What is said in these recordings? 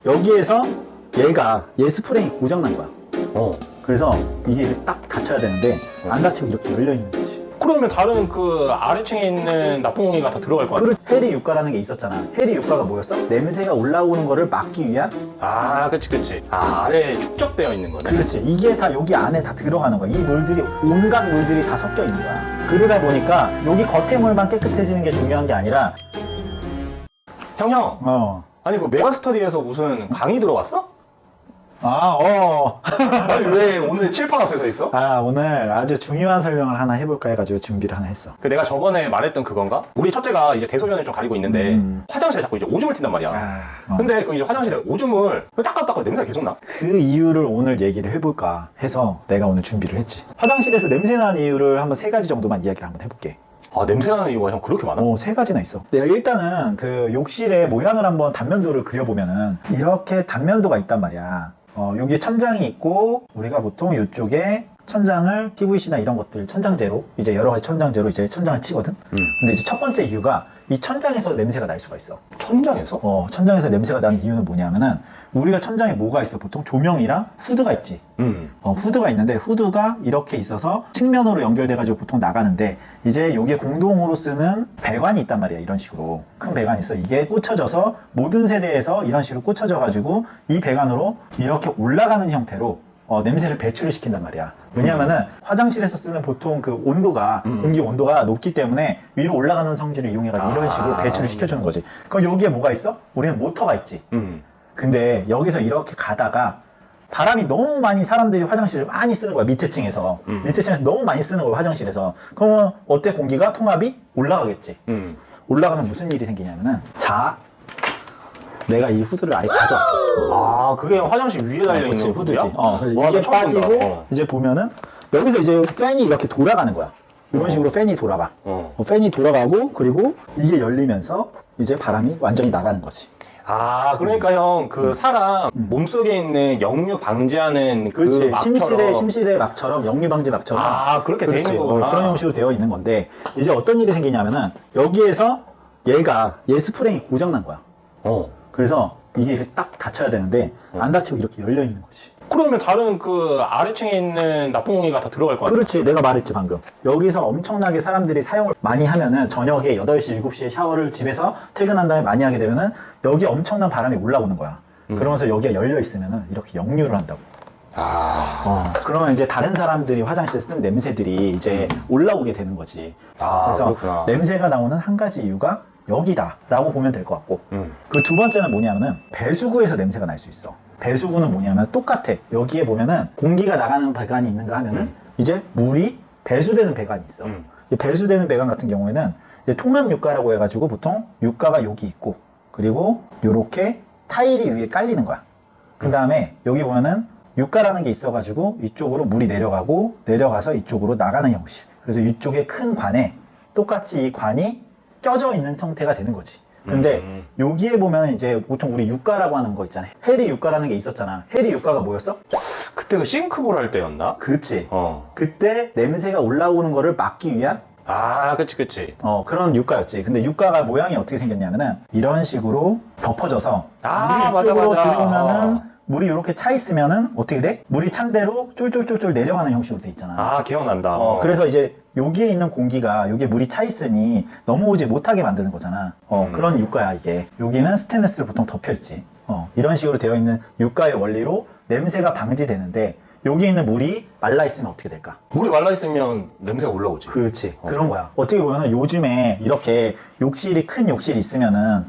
여기에서 얘 스프링이 고장난 거야. 그래서 이게 딱 닫혀야 되는데 안 닫히고 이렇게 열려 있는 거지. 그러면 다른 그 아래층에 있는 나쁜 공기가 다 들어갈 거 아니야? 해리 유가라는 게 있었잖아. 해리 유가가 뭐였어? 냄새가 올라오는 거를 막기 위한. 아, 그치. 아, 아래에 축적되어 있는 거네. 그렇지. 이게 다 여기 안에 다 들어가는 거야. 이 물들이, 온갖 물들이 다 섞여 있는 거야. 그러다 보니까 여기 겉에 물만 깨끗해지는 게 중요한 게 아니라. 형. 아니 그 메가스터디에서 무슨 강의 들어갔어? 아니 왜 오늘 칠판 앞에 서 있어? 오늘 아주 중요한 설명을 하나 해볼까 해가지고 준비를 하나 했어. 그 내가 저번에 말했던 그건가? 우리 첫째가 이제 대소변을 좀 가리고 있는데 화장실에 자꾸 이제 오줌을 튄단 말이야. 근데 그 이제 화장실에 오줌을 닦아 냄새가 계속 나. 그 이유를 오늘 얘기를 해볼까 해서 내가 오늘 준비를 했지. 화장실에서 냄새 나는 이유를 한번 3가지 정도만 이야기를 한번 해볼게. 아, 냄새 나는 이유가 형 그렇게 많아? 3가지나 있어. 내가 일단은 그 욕실의 모양을 한번 단면도를 그려보면은 이렇게 단면도가 있단 말이야. 여기 천장이 있고 우리가 보통 이쪽에 천장을 PVC나 이런 것들 천장재로 이제 여러 가지 천장재로 이제 천장을 치거든. 근데 이제 첫 번째 이유가 이 천장에서 냄새가 날 수가 있어. 천장에서? 천장에서 냄새가 나는 이유는 뭐냐면은 우리가 천장에 뭐가 있어? 보통 조명이랑 후드가 있지. 후드가 있는데 후드가 이렇게 있어서 측면으로 연결돼가지고 보통 나가는데 이제 요게 공동으로 쓰는 배관이 있단 말이야. 이런 식으로 큰 배관이 있어. 이게 꽂혀져서 모든 세대에서 이런 식으로 꽂혀져가지고 이 배관으로 이렇게 올라가는 형태로 냄새를 배출을 시킨단 말이야. 왜냐면은 화장실에서 쓰는 보통 그 온도가 공기 온도가 높기 때문에 위로 올라가는 성질을 이용해가지고 이런 식으로 배출을 시켜주는 거지. 그럼 여기에 뭐가 있어? 우리는 모터가 있지. 근데 여기서 이렇게 가다가 바람이 너무 많이 사람들이 화장실을 많이 쓰는 거야. 밑에 층에서 너무 많이 쓰는 거야. 화장실에서. 그러면 어때? 공기가 통합이 올라가겠지. 올라가면 무슨 일이 생기냐면은 자, 내가 이 후드를 아예 가져왔어. 아, 그게 화장실 위에 달려있는 후드지. 후드야? 이게 빠지고 이제 보면은 여기서 이제 팬이 이렇게 돌아가는 거야. 이런 식으로 팬이 돌아가. 팬이 돌아가고 그리고 이게 열리면서 이제 바람이 완전히 나가는 거지. 아, 그러니까 형, 그 사람 몸속에 있는 역류 방지하는 그 막처럼. 침실의 막처럼, 역류 방지 막처럼. 아, 그렇게 돼 있는 거구나. 그런 형식으로 되어 있는 건데 이제 어떤 일이 생기냐면은 여기에서 얘 스프링이 고장난 거야. 그래서 이게 딱 닫혀야 되는데 안 닫히고 이렇게 열려 있는 거지. 그러면 다른 그 아래층에 있는 나쁜 공기가 다 들어갈 거 아니야? 그렇지. 내가 말했지 방금. 여기서 엄청나게 사람들이 사용을 많이 하면은 저녁에 8시, 7시에 샤워를 집에서 퇴근한 다음에 많이 하게 되면은 여기 엄청난 바람이 올라오는 거야. 그러면서 여기가 열려 있으면은 이렇게 역류를 한다고. 그러면 이제 다른 사람들이 화장실에 쓰는 냄새들이 이제 올라오게 되는 거지. 그래서 그렇구나. 냄새가 나오는 한 가지 이유가 여기다 라고 보면 될 것 같고 그 두 번째는 뭐냐면은 배수구에서 냄새가 날 수 있어. 배수구는 뭐냐면 똑같아. 여기에 보면은 공기가 나가는 배관이 있는가 하면은 이제 물이 배수되는 배관이 있어. 이 배수되는 배관 같은 경우에는 이제 통합 유가라고 해가지고 보통 유가가 여기 있고 그리고 요렇게 타일이 위에 깔리는 거야. 그 다음에 여기 보면은 유가라는 게 있어가지고 이쪽으로 물이 내려가고 내려가서 이쪽으로 나가는 형식. 그래서 이쪽에 큰 관에 똑같이 이 관이 껴져 있는 상태가 되는 거지. 근데 여기에 보면 이제 보통 우리 유가라고 하는 거 있잖아. 해리 유가라는 게 있었잖아. 해리 유가가 뭐였어? 그때 그 싱크볼 할 때였나? 그치. 그때 냄새가 올라오는 거를 막기 위한 아, 그치. 그런 유가였지. 근데 유가가 모양이 어떻게 생겼냐면은 이런 식으로 덮어져서 물이 이쪽으로 들어오면은 물이 이렇게 차 있으면은 어떻게 돼? 물이 찬 대로 쫄쫄쫄쫄 내려가는 형식으로 돼 있잖아. 아, 기억난다. 그래서 이제 여기에 있는 공기가 여기에 물이 차 있으니 넘어오지 못하게 만드는 거잖아. 그런 유가야 이게. 여기는 스테인리스를 보통 덮여 있지. 이런 식으로 되어 있는 유가의 원리로 냄새가 방지되는데 여기 있는 물이 말라 있으면 어떻게 될까? 물이 말라 있으면 냄새가 올라오지. 그렇지. 그런 거야. 어떻게 보면 요즘에 이렇게 큰 욕실이 있으면은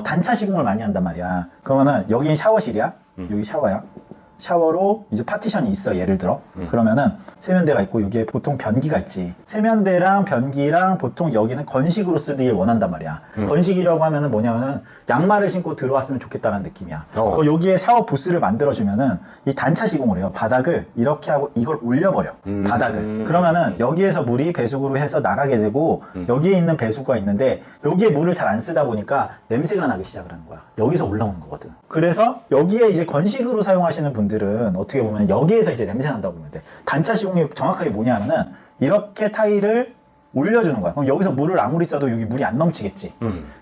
단차 시공을 많이 한단 말이야. 그러면은 여기는 샤워실이야. 여기 샤워야. 샤워로 이제 파티션이 있어. 예를 들어. 그러면은 세면대가 있고 여기에 보통 변기가 있지. 세면대랑 변기랑 보통 여기는 건식으로 쓰길 원한단 말이야. 건식이라고 하면은 뭐냐면은 양말을 신고 들어왔으면 좋겠다는 느낌이야. 여기에 샤워 부스를 만들어주면은 이 단차 시공을 해요. 바닥을 이렇게 하고 이걸 올려버려. 바닥을. 그러면은 여기에서 물이 배수구로 해서 나가게 되고 여기에 있는 배수구가 있는데 여기에 물을 잘 안 쓰다 보니까 냄새가 나기 시작을 하는 거야. 여기서 올라오는 거거든. 그래서 여기에 이제 건식으로 사용하시는 분들은 어떻게 보면 여기에서 이제 냄새 난다고 보면 돼. 단차 시공이 정확하게 뭐냐면은 이렇게 타일을 올려주는 거야. 그럼 여기서 물을 아무리 써도 여기 물이 안 넘치겠지.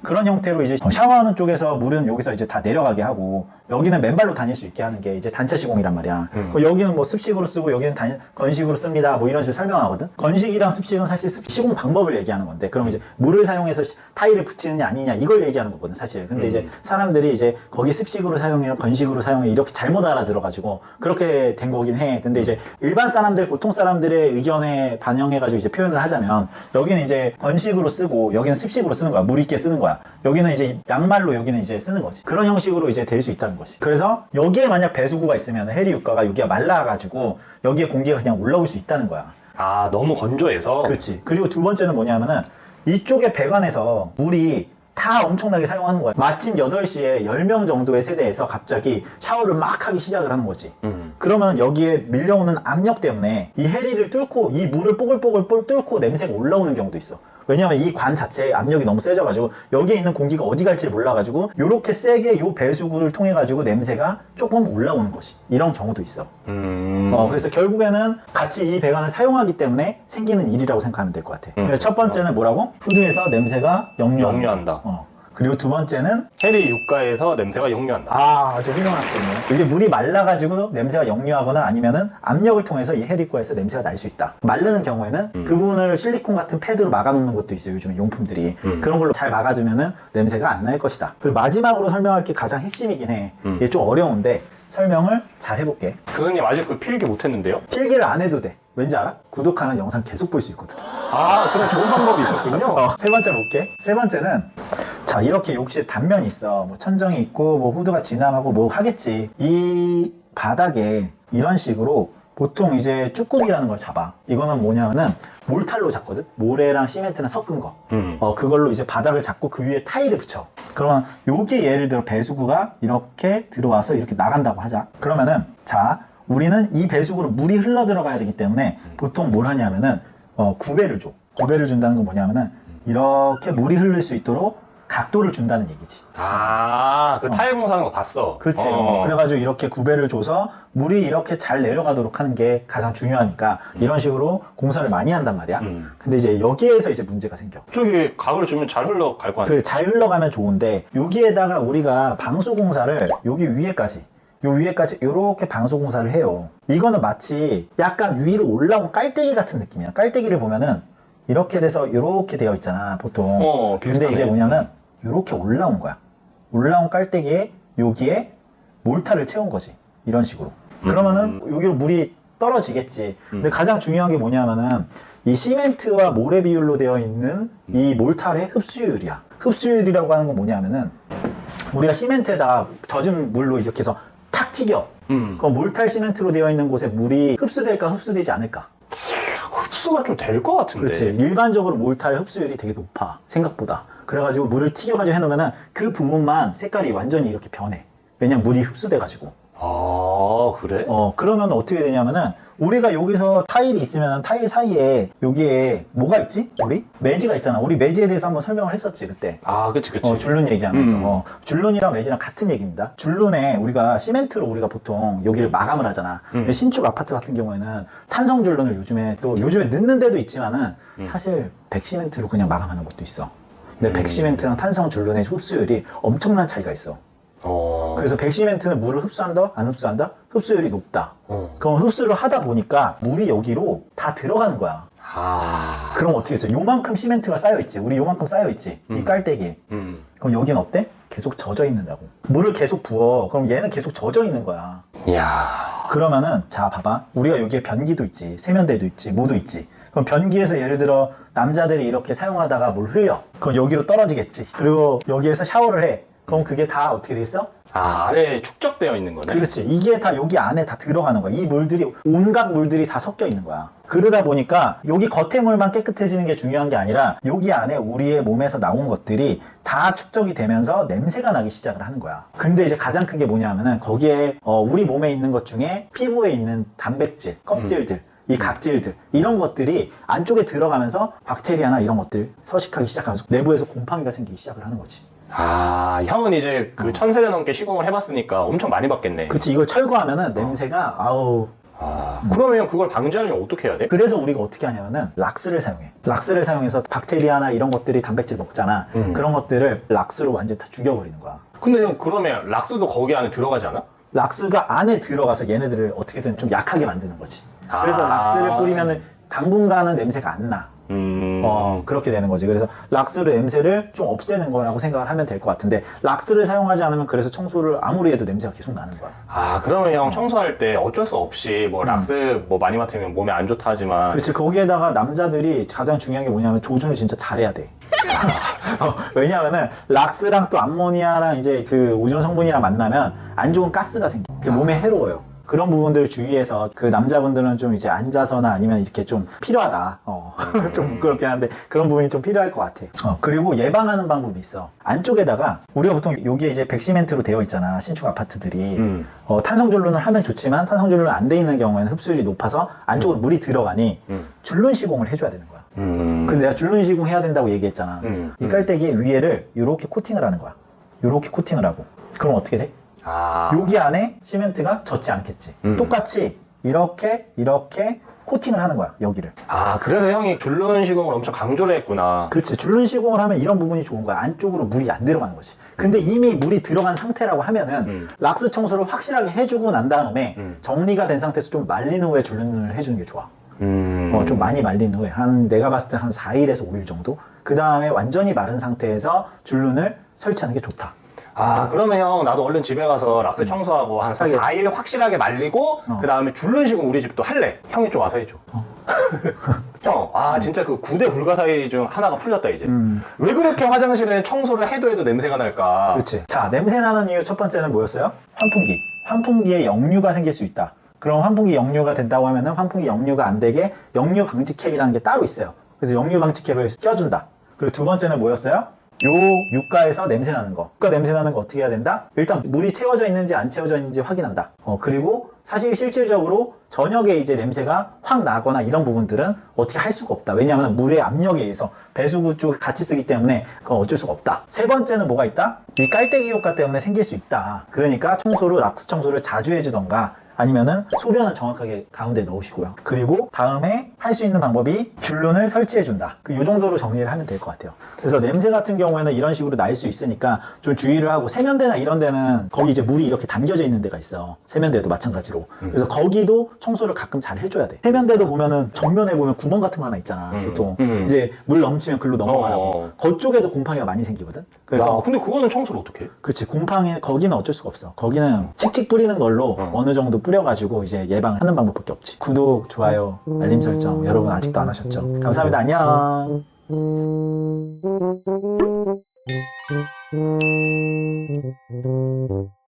그런 형태로 이제 샤워하는 쪽에서 물은 여기서 이제 다 내려가게 하고, 여기는 맨발로 다닐 수 있게 하는 게 이제 단체 시공이란 말이야. 여기는 뭐 습식으로 쓰고 여기는 건식으로 씁니다. 뭐 이런 식으로 설명하거든. 건식이랑 습식은 사실 시공 방법을 얘기하는 건데, 그럼 이제 물을 사용해서 타일을 붙이느냐 아니냐 이걸 얘기하는 거거든 사실. 근데 이제 사람들이 이제 거기 습식으로 사용해요, 건식으로 사용해요 이렇게 잘못 알아들어가지고 그렇게 된 거긴 해. 근데 이제 일반 사람들, 보통 사람들의 의견에 반영해가지고 이제 표현을 하자면, 여기는 이제 건식으로 쓰고 여기는 습식으로 쓰는 거야. 물 있게 쓰는 거야. 여기는 이제 양말로 여기는 이제 쓰는 거지. 그런 형식으로 이제 될 수 있다는 거지. 그래서 여기에 만약 배수구가 있으면 해리 유가가 여기가 말라가지고 여기에 공기가 그냥 올라올 수 있다는 거야. 아, 너무 건조해서. 그렇지. 그리고 두 번째는 뭐냐면은 이쪽에 배관에서 물이 다 엄청나게 사용하는 거야. 마침 8시에 10명 정도의 세대에서 갑자기 샤워를 막 하기 시작을 하는 거지. 그러면 여기에 밀려오는 압력 때문에 이 해리를 뚫고 이 물을 뽀글뽀글 뚫고 냄새가 올라오는 경우도 있어. 왜냐면 이 관 자체에 압력이 너무 세져가지고 여기에 있는 공기가 어디 갈지 몰라가지고 요렇게 세게 요 배수구를 통해가지고 냄새가 조금 올라오는 것이, 이런 경우도 있어. 그래서 결국에는 같이 이 배관을 사용하기 때문에 생기는 일이라고 생각하면 될 것 같아. 그래서 첫 번째는 뭐라고? 후드에서 냄새가 역류한다. 그리고 두 번째는 해리 유가에서 냄새가 역류한다. 아주 훌륭한 표현이에요. 이게 물이 말라가지고 냄새가 역류하거나 아니면은 압력을 통해서 이 해리과에서 냄새가 날 수 있다. 마르는 경우에는 그 부분을 실리콘 같은 패드로 막아놓는 것도 있어요. 요즘 용품들이. 그런 걸로 잘 막아두면은 냄새가 안 날 것이다. 그리고 마지막으로 설명할 게 가장 핵심이긴 해. 이게 좀 어려운데 설명을 잘 해볼게. 교수님 아직 그 필기 못했는데요? 필기를 안 해도 돼. 왠지 알아? 구독하면 영상 계속 볼 수 있거든. 아, 그런 좋은 방법이 있었군요. 세 번째 볼게. 세 번째는, 자, 이렇게 욕실에 단면이 있어. 뭐 천정이 있고, 뭐 후드가 지나가고 뭐 하겠지. 이 바닥에 이런 식으로 보통 이제 쭈꾸미라는 걸 잡아. 이거는 뭐냐면은 몰탈로 잡거든. 모래랑 시멘트랑 섞은 거. 그걸로 이제 바닥을 잡고 그 위에 타일을 붙여. 그러면 요게 예를 들어 배수구가 이렇게 들어와서 이렇게 나간다고 하자. 그러면은, 자, 우리는 이 배수구로 물이 흘러 들어가야 되기 때문에 보통 뭘 하냐면은 구배를 줘. 구배를 준다는 건 뭐냐면은 이렇게 물이 흐를 수 있도록 각도를 준다는 얘기지. 아, 그 타일 공사하는 거 봤어. 그치. 그래가지고 이렇게 구배를 줘서 물이 이렇게 잘 내려가도록 하는 게 가장 중요하니까 이런 식으로 공사를 많이 한단 말이야. 근데 이제 여기에서 이제 문제가 생겨. 저기 각을 주면 잘 흘러갈 거 아니야? 잘 흘러가면 좋은데 여기에다가 우리가 방수 공사를 여기 위에까지, 요 위에까지 이렇게 방수 공사를 해요. 이거는 마치 약간 위로 올라온 깔때기 같은 느낌이야. 깔때기를 보면은 이렇게 돼서 이렇게 되어 있잖아 보통. 근데 이제 뭐냐면 이렇게 올라온 거야. 올라온 깔때기에 여기에 몰타를 채운 거지. 이런 식으로. 그러면은 여기로 물이 떨어지겠지. 근데 가장 중요한 게 뭐냐면은 이 시멘트와 모래 비율로 되어 있는 이 몰탈의 흡수율이야. 흡수율이라고 하는 건 뭐냐면은 우리가 시멘트에다가 젖은 물로 이렇게 해서 탁 튀겨. 그럼 몰탈 시멘트로 되어 있는 곳에 물이 흡수될까 흡수되지 않을까? 흡수가 좀 될 것 같은데. 그렇지. 일반적으로 몰탈 흡수율이 되게 높아. 생각보다. 그래가지고 물을 튀겨가지고 해놓으면은 그 부분만 색깔이 완전히 이렇게 변해. 왜냐면 물이 흡수돼가지고. 아, 그래? 그러면 어떻게 되냐면은 우리가 여기서 타일이 있으면 타일 사이에 여기에 뭐가 있지? 우리? 매지가 있잖아. 우리 매지에 대해서 한번 설명을 했었지 그때. 아, 그치. 줄눈 얘기하면서. 줄눈이랑 매지랑 같은 얘기입니다. 줄눈에 우리가 시멘트로 우리가 보통 여기를 마감을 하잖아. 근데 신축 아파트 같은 경우에는 탄성 줄눈을 요즘에 넣는 데도 있지만은 사실 백시멘트로 그냥 마감하는 것도 있어. 근데 백시멘트랑 탄성 줄눈의 흡수율이 엄청난 차이가 있어. 그래서 백시멘트는 물을 흡수한다? 안 흡수한다? 흡수율이 높다. 그럼 흡수를 하다 보니까 물이 여기로 다 들어가는 거야. 그럼 어떻게 했어? 요만큼 시멘트가 쌓여있지. 우리 요만큼 쌓여있지. 이 깔때기에. 그럼 여긴 어때? 계속 젖어 있는다고. 물을 계속 부어. 그럼 얘는 계속 젖어 있는 거야. 이야. 그러면은 자 봐봐. 우리가 여기에 변기도 있지. 세면대도 있지. 뭐도 있지. 그럼 변기에서 예를 들어 남자들이 이렇게 사용하다가 물 흘려. 그럼 여기로 떨어지겠지. 그리고 여기에서 샤워를 해. 그럼 그게 다 어떻게 돼 있어? 아래에 축적되어 있는 거네. 그렇지. 이게 다 여기 안에 다 들어가는 거야. 이 물들이, 온갖 물들이 다 섞여 있는 거야. 그러다 보니까 여기 겉에 물만 깨끗해지는 게 중요한 게 아니라 여기 안에 우리의 몸에서 나온 것들이 다 축적이 되면서 냄새가 나기 시작을 하는 거야. 근데 이제 가장 큰 게 뭐냐면은 거기에 우리 몸에 있는 것 중에 피부에 있는 단백질, 껍질들, 이 각질들, 이런 것들이 안쪽에 들어가면서 박테리아나 이런 것들 서식하기 시작하면서 내부에서 곰팡이가 생기기 시작을 하는 거지. 아, 형은 이제 그 1000세대 넘게 시공을 해봤으니까 엄청 많이 봤겠네. 그치. 이걸 철거하면은 냄새가 그러면 그걸 방지하려면 어떻게 해야 돼? 그래서 우리가 어떻게 하냐면은 락스를 사용해. 락스를 사용해서 박테리아나 이런 것들이 단백질 먹잖아. 그런 것들을 락스로 완전 다 죽여버리는 거야. 근데 형 그러면 락스도 거기 안에 들어가지 않아? 락스가 안에 들어가서 얘네들을 어떻게든 좀 약하게 만드는 거지. 그래서 아. 락스를 뿌리면은 당분간은 냄새가 안 나. 그렇게 되는 거지. 그래서 락스를 냄새를 좀 없애는 거라고 생각을 하면 될 것 같은데, 락스를 사용하지 않으면 그래서 청소를 아무리 해도 냄새가 계속 나는 거야. 그러면 형 청소할 때 어쩔 수 없이 뭐 락스 뭐 많이 맡으면 몸에 안 좋다 하지만 그렇지. 거기에다가 남자들이 가장 중요한 게 뭐냐면 조준을 진짜 잘해야 돼. 왜냐하면은 락스랑 또 암모니아랑 이제 그 오존 성분이랑 만나면 안 좋은 가스가 생겨. 그게 몸에 해로워요. 그런 부분들을 주의해서 그 남자분들은 좀 이제 앉아서나 아니면 이렇게 좀 필요하다. 좀 부끄럽긴 한데 그런 부분이 좀 필요할 것 같아. 그리고 예방하는 방법이 있어. 안쪽에다가 우리가 보통 여기에 이제 백시멘트로 되어 있잖아. 신축 아파트들이. 탄성줄눈을 하면 좋지만 탄성줄눈 안 돼 있는 경우에는 흡수율이 높아서 안쪽으로 물이 들어가니 줄눈 시공을 해줘야 되는 거야. 그래서 내가 줄눈 시공 해야 된다고 얘기했잖아. 이 깔때기의 위에를 이렇게 코팅을 하는 거야. 이렇게 코팅을 하고. 그럼 어떻게 돼? 여기 안에 시멘트가 젖지 않겠지. 똑같이 이렇게 코팅을 하는 거야, 여기를. 그래서 형이 줄눈 시공을 엄청 강조를 했구나. 그렇지. 줄눈 시공을 하면 이런 부분이 좋은 거야. 안쪽으로 물이 안 들어가는 거지. 근데 이미 물이 들어간 상태라고 하면은 락스 청소를 확실하게 해주고 난 다음에 정리가 된 상태에서 좀 말린 후에 줄눈을 해주는 게 좋아. 좀 많이 말린 후에 내가 봤을 때 한 4일에서 5일 정도. 그 다음에 완전히 마른 상태에서 줄눈을 설치하는 게 좋다. 그러면 형 나도 얼른 집에 가서 락스 청소하고 한 4일 확실하게 말리고 그 다음에 줄눈 시공 우리 집도 할래. 형이 좀 와서 해줘. 형, 진짜 그 9대 불가사의 중 하나가 풀렸다 이제. 왜 그렇게 화장실에 청소를 해도 냄새가 날까? 그렇지. 자, 냄새 나는 이유 첫 번째는 뭐였어요? 환풍기. 환풍기에 역류가 생길 수 있다. 그럼 환풍기 역류가 된다고 하면은 환풍기 역류가 안 되게 역류 방지 캡이라는 게 따로 있어요. 그래서 역류 방지 캡을 껴준다. 그리고 두 번째는 뭐였어요? 요 유가에서 냄새 나는 거. 유가 냄새 나는 거 어떻게 해야 된다? 일단 물이 채워져 있는지 안 채워져 있는지 확인한다. 그리고 사실 실질적으로 저녁에 이제 냄새가 확 나거나 이런 부분들은 어떻게 할 수가 없다. 왜냐하면 물의 압력에 의해서 배수구 쪽을 같이 쓰기 때문에 그건 어쩔 수가 없다. 세 번째는 뭐가 있다? 이 깔때기 효과 때문에 생길 수 있다. 그러니까 락스 청소를 자주 해주던가 아니면은 소변은 정확하게 가운데 넣으시고요. 그리고 다음에 할 수 있는 방법이 줄눈을 설치해준다. 요 정도로 정리를 하면 될 것 같아요. 그래서 냄새 같은 경우에는 이런 식으로 날 수 있으니까 좀 주의를 하고, 세면대나 이런 데는 거기 이제 물이 이렇게 담겨져 있는 데가 있어. 세면대도 마찬가지로. 그래서 거기도 청소를 가끔 잘 해줘야 돼. 세면대도 보면은 정면에 보면 구멍 같은 거 하나 있잖아. 보통 이제 물 넘치면 글로 넘어가라고. 그쪽에도 곰팡이가 많이 생기거든. 그래서 근데 그거는 청소를 어떻게 해? 그렇지. 곰팡이 거기는 어쩔 수가 없어. 거기는 칙칙 뿌리는 걸로 어느 정도 뿌려가지고 이제 예방하는 방법밖에 없지. 구독, 좋아요, 알림 설정 여러분 아직도 안 하셨죠? 감사합니다. 안녕.